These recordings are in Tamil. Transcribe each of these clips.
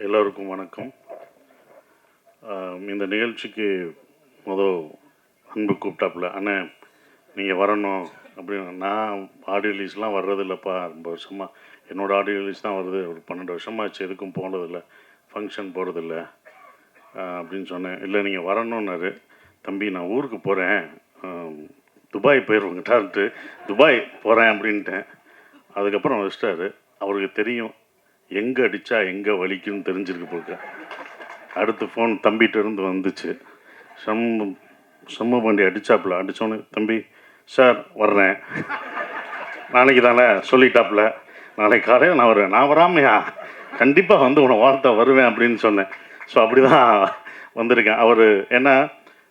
எல்லோருக்கும் வணக்கம். இந்த நிகழ்ச்சிக்கு அன்பு கூப்பிட்டாப்புல, அண்ணே நீங்கள் வரணும் அப்படின்னு. நான் ஆடியோ ரிலீஸ்லாம் வர்றதில்லப்பா, ரொம்ப வருஷமாக என்னோடய ஆடியோ ரிலீஸ் தான் வருது, ஒரு 12 வருஷமாச்சு, எதுக்கும் போனதில்லை, ஃபங்க்ஷன் போகிறதில்ல அப்படின்னு சொன்னேன். இல்லை நீங்கள் வரணுன்னாரு. தம்பி நான் ஊருக்கு போகிறேன், துபாய் போயிடுவோங்கிட்டான்ட்டு துபாய் போகிறேன் அப்படின்ட்டேன். அதுக்கப்புறம் வச்சிட்டாரு. அவருக்கு தெரியும் எங்கே அடித்தா எங்கே வலிக்குன்னு தெரிஞ்சிருக்கு போக. அடுத்து ஃபோன் தம்பிகிட்ட இருந்து வந்துச்சு. சம்மு வண்டி அடித்தாப்புல. அடித்தோன்னு, தம்பி சார் வர்றேன், நாளைக்கு தானே சொல்லிட்டாப்புல, நாளைக்கு காலையில் நான் வருவேன். நான் வராமையா, கண்டிப்பாக வந்து உன வாழ்த்த வருவேன் அப்படின்னு சொன்னேன். ஸோ அப்படி தான் வந்திருக்கேன். அவர் ஏன்னா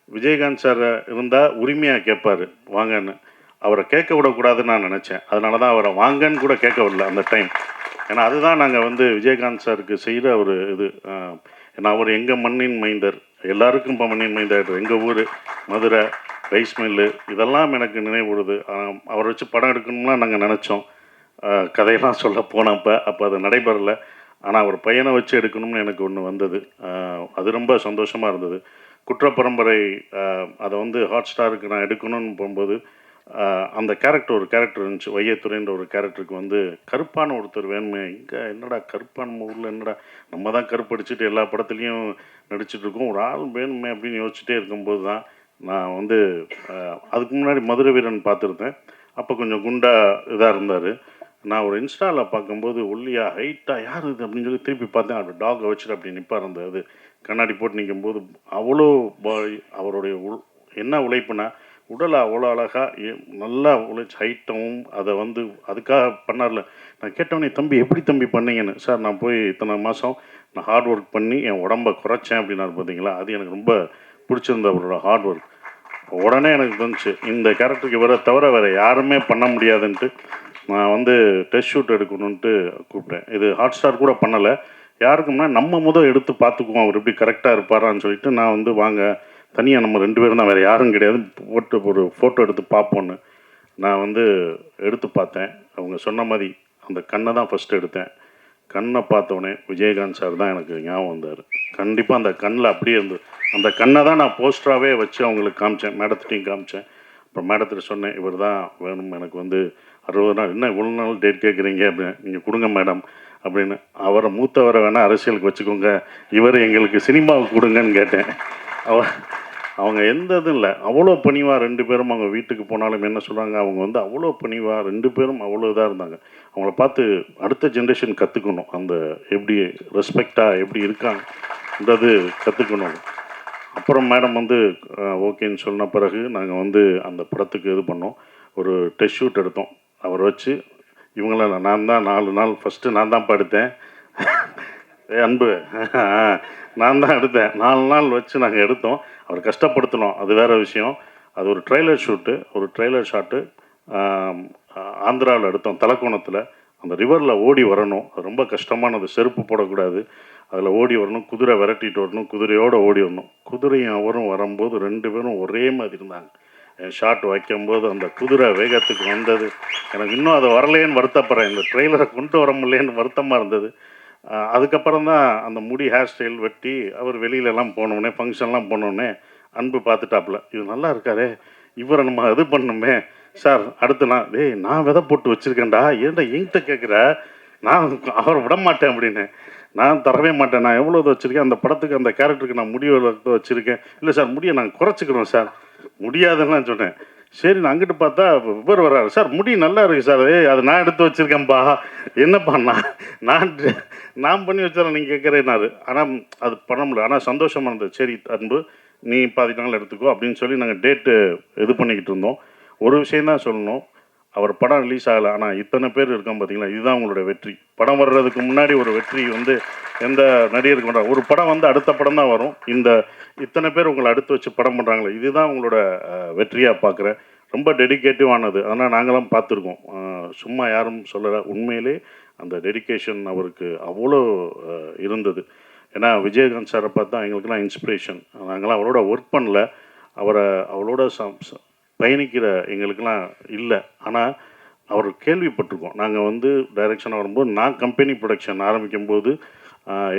விஜயகாந்த் சார் இருந்தால் உரிமையாக கேட்பார் வாங்கன்னு, அவரை கேட்க விடக்கூடாதுன்னு நான் நினச்சேன். அதனால தான் அவரை வாங்கன்னு கூட கேட்க விடல அந்த டைம். ஏன்னா அதுதான் நாங்கள் வந்து விஜயகாந்த் சாருக்கு செய்கிற ஒரு இது. ஏன்னா அவர் எங்கள் மண்ணின் மைந்தர், எல்லாருக்கும் இப்போ மண்ணின் மைந்தர். எங்கள் ஊர் மதுரை, ரைஸ் மில்லு, இதெல்லாம் எனக்கு நினைவுடுது. அவரை வச்சு படம் எடுக்கணும்னா நாங்கள் நினச்சோம், கதையெல்லாம் சொல்ல போனப்போ அப்போ அது நடைபெறலை. ஆனால் அவர் பையனை வச்சு எடுக்கணும்னு எனக்கு ஒன்று வந்தது. அது ரொம்ப சந்தோஷமாக இருந்தது. குற்றப்பரம்பரை அதை வந்து ஹாட் ஸ்டாருக்கு நான் எடுக்கணும்னு போகும்போது அந்த கேரக்டர், ஒரு கேரக்டர் இருந்துச்சு, வையத்துறைன்ற ஒரு கேரக்டருக்கு வந்து கருப்பான ஒருத்தர் வேணுமே. இங்கே என்னடா கருப்பான ஊரில் என்னடா, நம்ம தான் கருப்படிச்சுட்டு எல்லா படத்துலையும் நடிச்சிட்ருக்கோம், ஒரு ஆள் வேணுமே அப்படின்னு யோசிச்சுட்டே இருக்கும்போது தான் நான் வந்து அதுக்கு முன்னாடி மதுரை வீரன் பார்த்துருந்தேன். அப்போ கொஞ்சம் குண்டா இதாக இருந்தார். நான் ஒரு இன்ஸ்டாவில் பார்க்கும்போது ஒல்லியாக ஹைட்டாக யார் இது அப்படின்னு சொல்லி திருப்பி பார்த்தேன். அப்படி டாகை வச்சுட்டு அப்படி நிற்பார். அந்த அது கண்ணாடி போட்டு நிற்கும்போது அவ்வளோ அவருடைய என்ன உழைப்புனா, உடலை அவ்வளோ அழகாக நல்லா உழைச்சி ஹைட்டாகவும் அதை வந்து அதுக்காக பண்ணார்ல. நான் கேட்டவனே, தம்பி எப்படி தம்பி பண்ணீங்கன்னு. சார் நான் போய் இத்தனை மாதம் நான் ஹார்ட் ஒர்க் பண்ணி என் உடம்பை குறைச்சேன் அப்படின்னாரு. பார்த்தீங்களா, அது எனக்கு ரொம்ப பிடிச்சிருந்த அவரோட ஹார்ட் ஒர்க். உடனே எனக்கு தோணுச்சு இந்த கேரக்டருக்கு இவரை தவிர வேறு யாருமே பண்ண முடியாதுன்ட்டு நான் வந்து டெஸ்ட் ஷூட் எடுக்கணுன்ட்டு கூப்பிட்டேன். இது ஹாட் ஸ்டார் கூட பண்ணலை, யாருக்கும்னா நம்ம எடுத்து பார்த்துக்குவோம் அவர் எப்படி கரெக்டாக இருப்பாரான்னு சொல்லிட்டு நான் வந்து வாங்க தனியாக நம்ம 2 பேரும் தான், வேறு யாரும் கிடையாது, போட்டு ஒரு ஃபோட்டோ எடுத்து பார்ப்போன்னு நான் வந்து எடுத்து பார்த்தேன். அவங்க சொன்ன மாதிரி அந்த கண்ணை தான் ஃபஸ்ட்டு எடுத்தேன். கண்ணை பார்த்தோன்னே விஜயகாந்த் சார் தான் எனக்கு ஞாபகம் வந்தார். கண்டிப்பாக அந்த கண்ணில் அப்படியே இருந்தது. அந்த கண்ணை தான் நான் போஸ்டராகவே வச்சு அவங்களுக்கு காமிச்சேன், மேடத்திட்டையும் காமிச்சேன். அப்புறம் மேடத்திட்ட சொன்னேன், இவர் தான் வேணும் எனக்கு வந்து 60 நாள், என்ன இவ்வளோ நாள் டேட் கேட்குறீங்க அப்படின்னு, நீங்கள் கொடுங்க மேடம் அப்படின்னு. அவரை மூத்தவரை வேணால் அரசியலுக்கு வச்சுக்கோங்க, இவர் எங்களுக்கு சினிமாவுக்கு கொடுங்கன்னு கேட்டேன். அவங்க எந்த இதுவும் இல்லை, அவ்வளோ பணிவாக 2 பேரும். அவங்க வீட்டுக்கு போனாலும் என்ன சொல்கிறாங்க, அவங்க வந்து அவ்வளோ பணிவாக 2 பேரும் அவ்வளோ இதாக இருந்தாங்க. அவங்கள பார்த்து அடுத்த ஜென்ரேஷன் கற்றுக்கணும், அந்த எப்படி ரெஸ்பெக்டாக எப்படி இருக்காங்கன்றது கற்றுக்கணும். அப்புறம் மேடம் வந்து ஓகேன்னு சொன்ன பிறகு நாங்கள் வந்து அந்த படத்துக்கு இது பண்ணோம், ஒரு டெஸ்ட் ஷூட் எடுத்தோம். அவரை வச்சு இவங்களாம் நான் தான் 4 நாள் ஃபஸ்ட்டு நான் தான் படுத்தேன். அன்பு நான் தான் எடுத்தேன். 4 நாள் வச்சு நாங்கள் எடுத்தோம். அவர் கஷ்டப்படுத்தணும், அது வேறு விஷயம். அது ஒரு ட்ரெய்லர் ஷூட்டு, ஒரு ட்ரெய்லர் ஷாட்டு ஆந்திராவில் எடுத்தோம், தலக்கோணத்தில். அந்த ரிவரில் ஓடி வரணும், அது ரொம்ப கஷ்டமானது, செருப்பு போடக்கூடாது, அதில் ஓடி வரணும், குதிரை விரட்டிட்டு வரணும், குதிரையோடு ஓடி வரணும். குதிரையும் அவரும் வரும்போது 2 பேரும் ஒரே மாதிரி இருந்தாங்க. ஷாட் வைக்கும்போது அந்த குதிரை வேகத்துக்கு வந்தது, எனக்கு இன்னும் அது வரலேன்னு வருத்தப்படுறேன், இந்த ட்ரெய்லரை கொண்டு வர முடியலேன்னு வருத்தமாக இருந்தது. அதுக்கப்புறம் தான் அந்த முடி ஹேர் ஸ்டைல் வெட்டி அவர் வெளியிலலாம் போனோடனே, ஃபங்க்ஷன்லாம் போனோடனே அன்பு பார்த்துட்டாப்புல, இது நல்லா இருக்காரே, இவரை நம்ம இது பண்ணணுமே சார். அடுத்து நான் விதை போட்டு வச்சுருக்கேன்டா, ஏன்டா என்கிட்ட கேட்குற, நான் அவரை விட மாட்டேன் அப்படின்னு. நான் தரவே மாட்டேன், நான் எவ்வளோ இது வச்சுருக்கேன் அந்த படத்துக்கு, அந்த கேரக்டருக்கு நான் முடி வச்சுருக்கேன். இல்லை சார் முடியை நாங்கள் குறைச்சிக்கிறோம் சார். முடியாதுன்னு சொன்னேன். சரி, நான் அங்கிட்டு பார்த்தா இவர் வர்றாரு, சார் முடி நல்லா இருக்குது சார், அது நான் எடுத்து வச்சுருக்கேன்ப்பா, என்னப்பா நான் பண்ணி வச்சாலும் நீங்கள் கேட்குறேன்னாரு. ஆனால் அது பண்ண முடியல, ஆனால் சந்தோஷமாக இருந்தது. சரி அன்பு, நீ பாதி நாள் எடுத்துக்கோ அப்படின்னு சொல்லி நாங்கள் டேட்டு இது பண்ணிக்கிட்டு இருந்தோம். ஒரு விஷயந்தான் சொல்லணும், அவர் படம் ரிலீஸ் ஆகலை, ஆனால் இத்தனை பேர் இருக்கோம் பார்த்தீங்களா, இதுதான் உங்களோட வெற்றி. படம் வர்றதுக்கு முன்னாடி ஒரு வெற்றி வந்து எந்த நடிகருக்கு பண்ணுறாங்க, ஒரு படம் வந்து அடுத்த படம் தான் வரும், இந்த இத்தனை பேர் உங்களை அடுத்து வச்சு படம் பண்ணுறாங்களே, இதுதான் உங்களோட வெற்றியாக பார்க்குறேன். ரொம்ப டெடிக்கேட்டிவானது, ஆனால் நாங்களாம் பார்த்துருக்கோம், சும்மா யாரும் சொல்லலை. உண்மையிலே அந்த டெடிக்கேஷன் அவருக்கு அவ்வளோ இருந்தது. ஏன்னா விஜயகாந்த் சாரை பார்த்தா எங்களுக்கெல்லாம் இன்ஸ்பிரேஷன். நாங்களாம் அவரோட ஒர்க் பண்ணல, அவரோட பயணிக்கிற எங்களுக்கெல்லாம் இல்லை. ஆனால் அவர் கேள்விப்பட்டிருக்கோம். நாங்கள் வந்து டைரக்ஷன் வரும்போது, நான் கம்பெனி ப்ரொடக்ஷன் ஆரம்பிக்கும்போது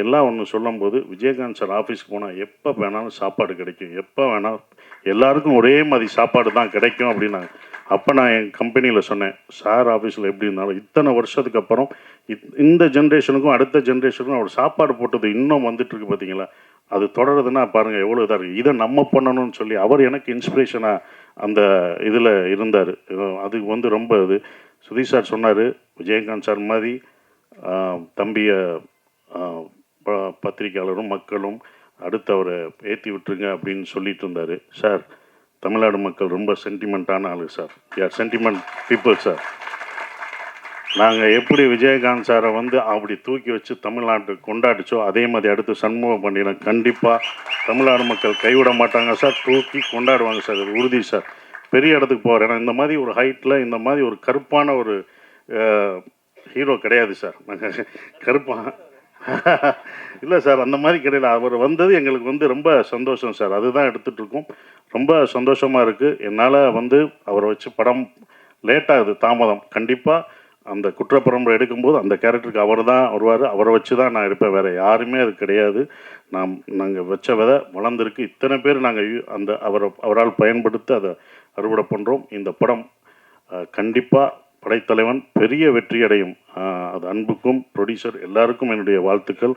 எல்லாம் ஒன்று சொல்லும்போது, விஜயகாந்த் சார் ஆஃபீஸ்க்கு போனால் எப்போ வேணாலும் சாப்பாடு கிடைக்கும், எப்போ வேணாலும் எல்லாருக்கும் ஒரே மாதிரி சாப்பாடு தான் கிடைக்கும் அப்படின்னாங்க. அப்போ நான் என் கம்பெனியில் சொன்னேன், சார் ஆஃபீஸில் எப்படி இருந்தாலும் இத்தனை வருஷத்துக்கு அப்புறம் இந்த ஜென்ரேஷனுக்கும் அடுத்த ஜென்ரேஷனுக்கும் அவர் சாப்பாடு போட்டது இன்னும் வந்துட்டுருக்கு பார்த்தீங்களா, அது தொடருதுன்னா பாருங்கள் எவ்வளோ இதாக இருக்குது. இதை நம்ம பண்ணணும்னு சொல்லி அவர் எனக்கு இன்ஸ்பிரேஷனாக அந்த இதில் இருந்தார். அது வந்து ரொம்ப இது சுதீஷ் சார் சொன்னார், விஜயகாந்த் சார் மாதிரி தம்பியை பத்திரிக்கையாளரும் மக்களும் அடுத்து அவரை ஏற்றி விட்டுருங்க அப்படின்னு சொல்லிட்டு இருந்தார். சார், தமிழ்நாடு மக்கள் ரொம்ப சென்டிமெண்ட்டான ஆளு சார். யார் சென்டிமெண்ட் பீப்புள் சார். நாங்கள் எப்படி விஜயகாந்த் சாரை வந்து அப்படி தூக்கி வச்சு தமிழ்நாட்டுக்கு கொண்டாடிச்சோ அதே மாதிரி அடுத்து சண்முகம் பண்ணிடலாம். கண்டிப்பாக தமிழ்நாடு மக்கள் கைவிட மாட்டாங்க சார், தூக்கி கொண்டாடுவாங்க சார், அது உறுதி சார். பெரிய இடத்துக்கு போவார். ஏன்னா இந்த மாதிரி ஒரு ஹைட்டில் இந்த மாதிரி ஒரு கருப்பான ஒரு ஹீரோ கிடையாது சார். நாங்கள் கருப்பாக இல்லை சார், அந்த மாதிரி கிடையாது. அவர் வந்தது எங்களுக்கு வந்து ரொம்ப சந்தோஷம் சார். அதுதான் எடுத்துகிட்ருக்கோம். ரொம்ப சந்தோஷமாக இருக்குது. என்னால் வந்து அவரை வச்சு படம் லேட்டாகுது, தாமதம். கண்டிப்பாக அந்த குற்றப்பரம்பரை எடுக்கும்போது அந்த கேரக்டருக்கு அவர் தான் வருவார். அவரை வச்சு தான் நான் இருப்பேன், வேறு யாருமே அது கிடையாது. நாங்கள் வச்ச விதை வளர்ந்துருக்கு. இத்தனை பேர் நாங்கள் அந்த அவரால் பயன்படுத்தி அதை அறுவடை பண்ணுறோம். இந்த படம் கண்டிப்பாக படைத்தலைவன் பெரிய வெற்றி அடையும். அது அன்புக்கும் ப்ரொடியூசர் எல்லாருக்கும் என்னுடைய வாழ்த்துக்கள்.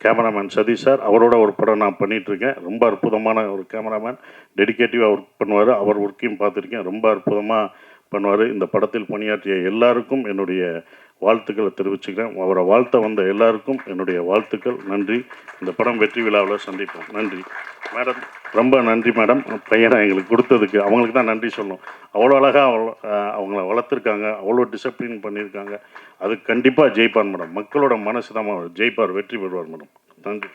கேமராமேன் சதீஷ் சார், அவரோட ஒரு படம் நான் பண்ணிகிட்ருக்கேன். ரொம்ப அற்புதமான ஒரு கேமராமேன், டெடிக்கேட்டிவாக ஒர்க் பண்ணுவார். அவர் ஒர்க்கையும் பார்த்துருக்கேன், ரொம்ப அற்புதமாக பண்ணுவார். இந்த படத்தில் பணியாற்றிய எல்லாருக்கும் என்னுடைய வாழ்த்துக்களை தெரிவிச்சுக்கிறேன். அவரை வாழ்த்த வந்த எல்லாருக்கும் என்னுடைய வாழ்த்துக்கள். நன்றி. இந்த படம் வெற்றி விழாவில் சந்திப்போம். நன்றி மேடம், ரொம்ப நன்றி மேடம். பையனை எங்களுக்கு கொடுத்ததுக்கு அவங்களுக்கு தான் நன்றி சொல்லணும். அவ்வளோ அழகாக அவங்கள வளர்த்துருக்காங்க, அவ்வளோ டிசிப்ளின் பண்ணியிருக்காங்க. அது கண்டிப்பாக ஜெயிப்பார் மேடம். மக்களோட மனசு தான் ஜெயிப்பார், வெற்றி பெறுவார் மேடம். நன்றி.